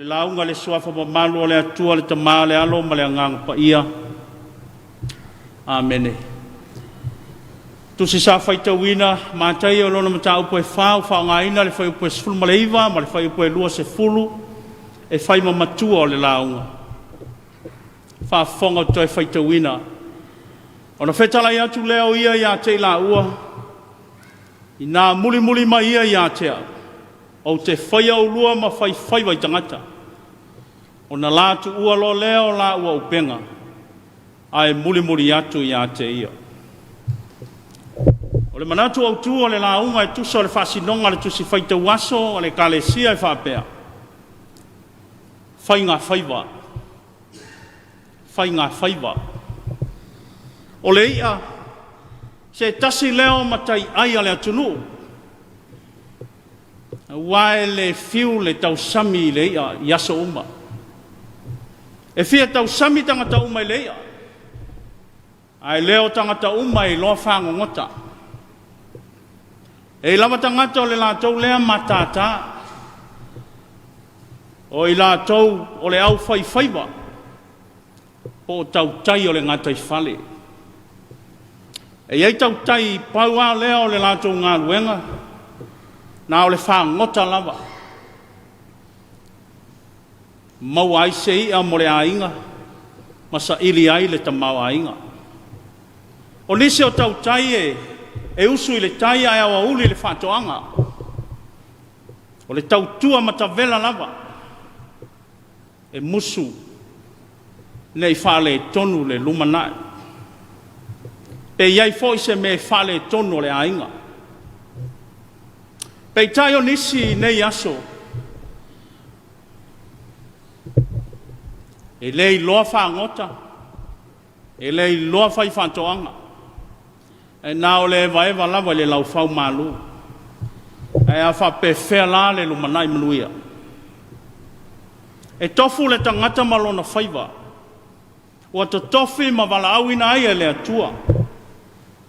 launga le suafa ma malu le atua le tama le alo ma le angang pa ia. Amene. Tu si sa faita wina matai o lona mata upo e whau ngaina le whai upo e sefulu ma le iwa ma le whai upo e lua se fulu e whai ma matua o le launga. Whafonga toi faita wina. Ona whetala ia tu leo ia ia te la ua. I nā muli ma ia ia tea. O te whai au lua ma whai wai tangata. Ona la tu ua lo leo la ua upenga. Ai muli atu ia te ia. O le manatu au tu o le launga e tusa o le whasinonga le tusi whaita waso o le kalesia e whapea. Whai ngā whaiwa. Whai ngā whaiwa. O le ia, se tasi leo matai ai a le atunu. Wae le fiu le tau sami le ia yaso uma. E fia tau sami tangata uma le ia. Ai leo tangata uma i loa whango ngota. E lama tangata o le lātou lea matata. O i lātou o le au whaiwa. O tau tai o le ngatai whale. E iei tau tai paua lea o le lātou ngā luenga. Nā o le whangota lava. Mau ai se ia mo le ainga. Masa ili ai le tamau ainga. O nisi o tau tai e usu i le tai ai awa uli le whatoanga. O le tau tua matavela lava. E musu. Nei whale tonu le lumanai. Pe iai fo se me whale tonu le ainga. Pe tai o nisi nei aso. E lei loa whangota. E lei loa whai whatoanga. E nā o le eva lava le lau whau malu. E a whape whea la le lumanai manuia. E tofu le tangata malona whaiva. Ua to tofi ma wala au ina ai le atua.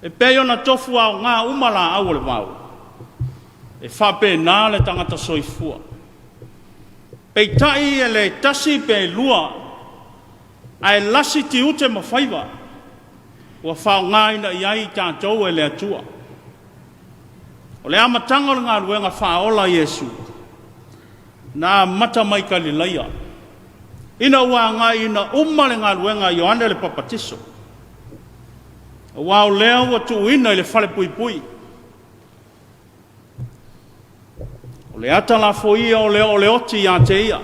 E peo na tofu au ngā umala au le wau. E whape nā le tangata soifua. Pei tai e le tasi pe lua. Ai lasi ti ute ma whaiva. Ua whao ngā ina iai tātou e le atua. O le amatanga o ngā ruenga whaola Yesu. Nā mata mai ka li laia. Ina ua ngā ina umale ngā ruenga Ioane le papatiso. Ua o lea ua tu ina i le whale pui. O le ata la foia o le oti ia te ia.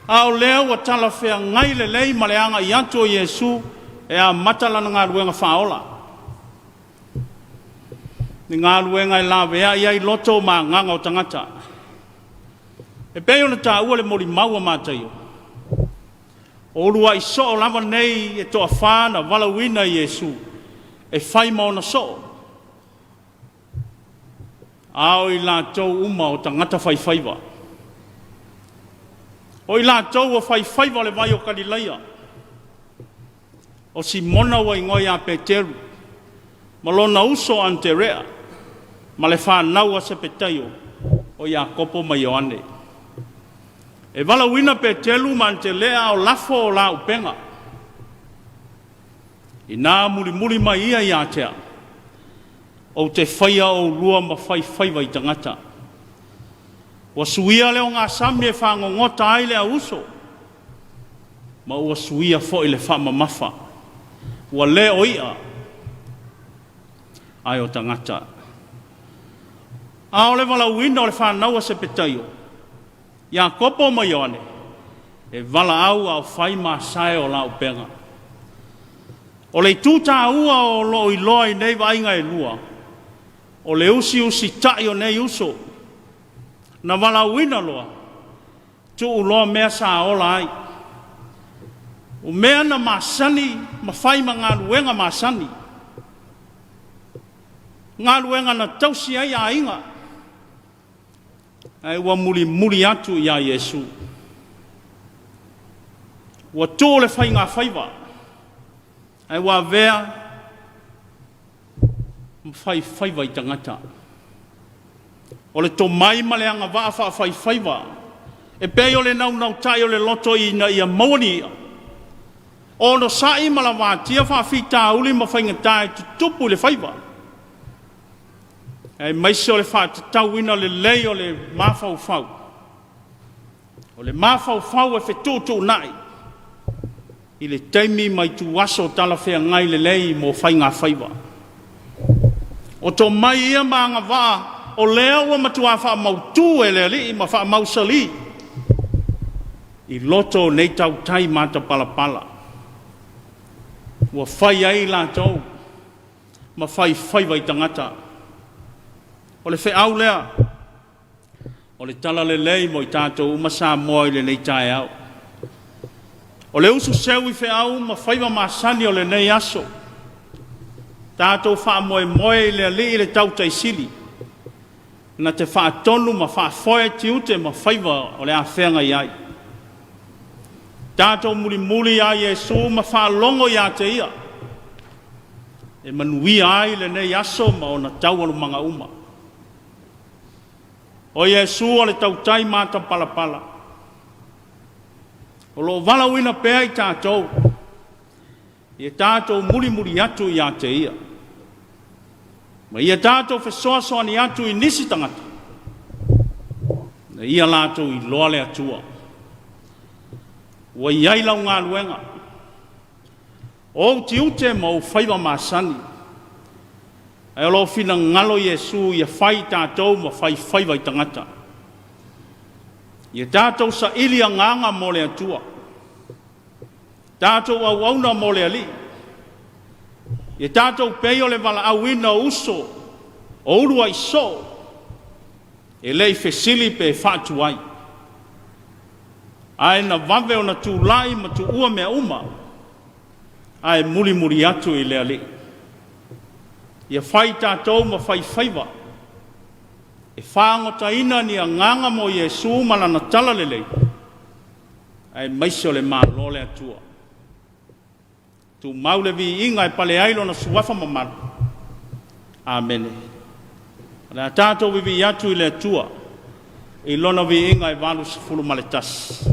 A o lea ua tala whea ngai le lei ma le anga i atu o Yesu e a matalana ngā ruenga whaola. Ni ngā ruenga i lawea ia i loto ma nganga o tangata. E peo na tā ua le mori maua mātaio. O rua i so o lava nei e toa whāna walawina i Yesu. E whai maona so. Ao i lātou uma o tangata whaiwhaiwa. O i lātou o whaiwhaiwa le vai o Kalileia. O si mona wa i ngoi a Peteru. Malona uso Anterea. Ma le whānau a Sepetaio. O i a kopo ma Ioane. E wala wina Petelu ma Antelea o lafo o la upenga. I nā muli ma ia i atea. O te whaia o lua ma whaiwhaiwa i tangata. Wa suia leo ngā sami e whangongota ai lea uso. Ma ua suia fo i le whama mafa. Wa leo ia. Ai o tangata. A o le wala wina o le whanau a Sepetaio. Ia kopo ma Ioane. E wala au au whai ma sae o la upenga. O le tūta ua o lo i loa i nei wainga e lua. O le usi tai o nei uso. Na wala wina loa. Tu u loa mea sa ola ai. O mea na masani, ma whai ma ngā ruenga masani. Ngā ruenga na tausi ai a inga. Ai ua muri atu i a Yesu. Ua tō le whai ngā whaiwa. Ai ua vea whaiwa i tangata. O le to mai ma le anga waa wha whaiva. E pei o le nau tai o le loto i na ia mauni. O no sai ma la wātia wha whita uli ma whainga tai tupu le whaiva. E maise o le wha te tauina le lei o le mawhau whau. O le mawhau whau e whetūtu nai. I le teimi mai tu waso tala whea ngai le lei mo whainga whaiva. O to mai ia maanga waa o lea ua matua wha mautu e lea li ma wha mausali. I loto nei tau tai mata pala. Ua whai ai la tau. Ma whai whaiva i tangata. O le whe au lea. O le tala le lei mo i tātou umasa moi le nei tae au. O le usu seu i whe au ma whaiva masani o le nei aso. Tātou wha moe le li le tau taisili. Na te wha tonu ma wha whoe tiute ma whaiva o le a whenga iai. Tātou muli a Yesu ma wha longo ia te ia. E manui ai le nei aso ma o na tau anu manga uma. O Yesu o le tau tai mata pala. O lo vala wina pea i tātou. I tātou muli atu ia te ia. Ma ia tātou whesoa ni atu i nisi tangata. Na ia lātou i loa le atua. Wa iai lau ngā luenga. O ti ute ma o whaiva masani. E alo fina ngalo Yesu ia whai tātou ma whaiva i tangata. Ia tātou sa ilia nganga mo le atua. Tātou au auna mo le ali. Ia tātou pei o le wala awina uso. O urua i so. E lei fesili pe whātu ai. Ai na vave o na tūlai ma tu ua mea uma. Ai muri atu i le ali. Ia whai tātou ma whaiva. E whāngota ina ni a nganga mo Yesu malana tala lelei. Ai maise o le mālo le atua. Tu maule vi inga e pale ailo na suwafa mamaru. Amen. Ra tātou vivi atu i le atua. I lona vi inga e walu sifulu maletas.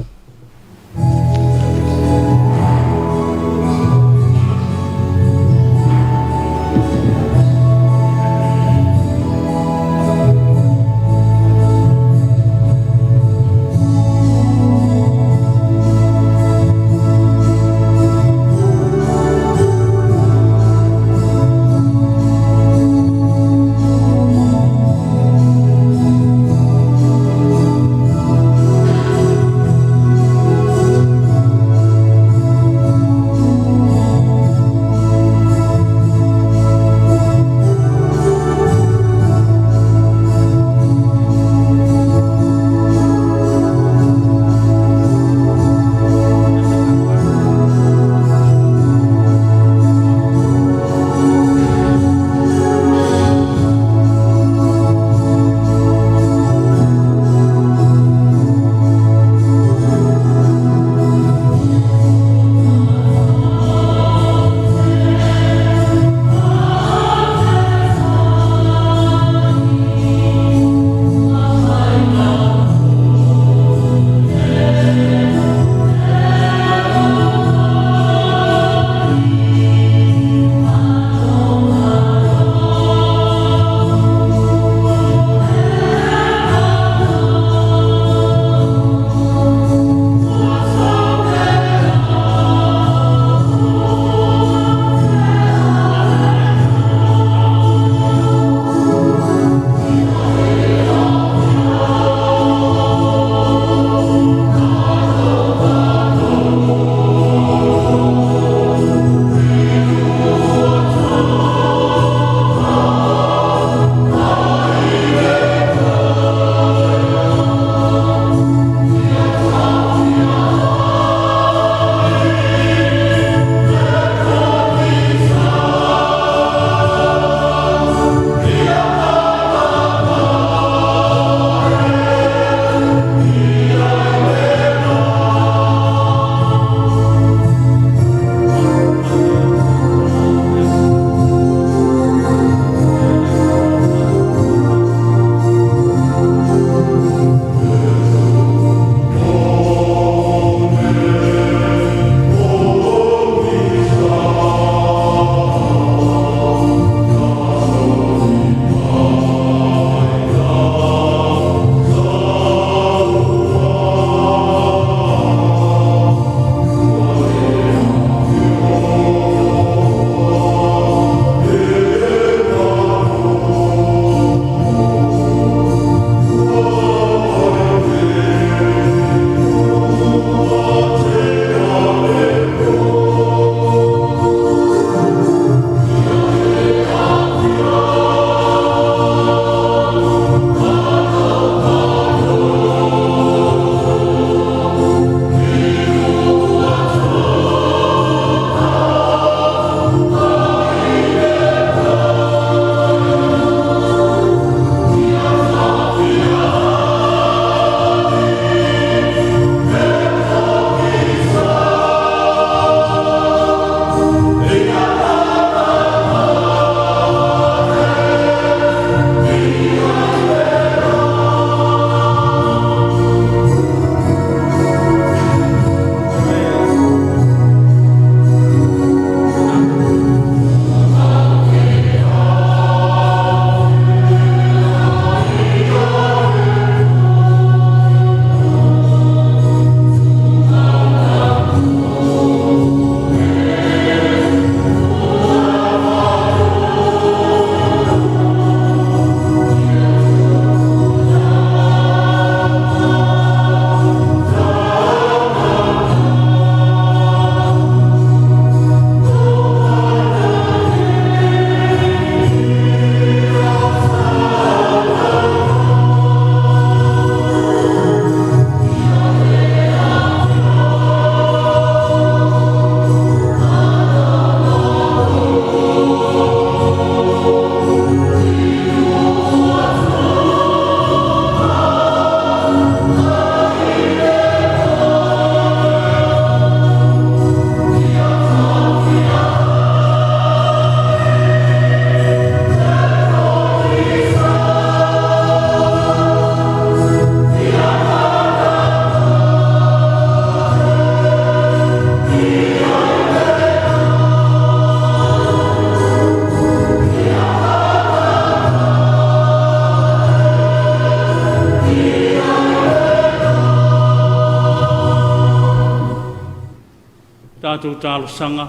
tātou tālo sanga,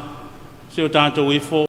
se o tātou ifo,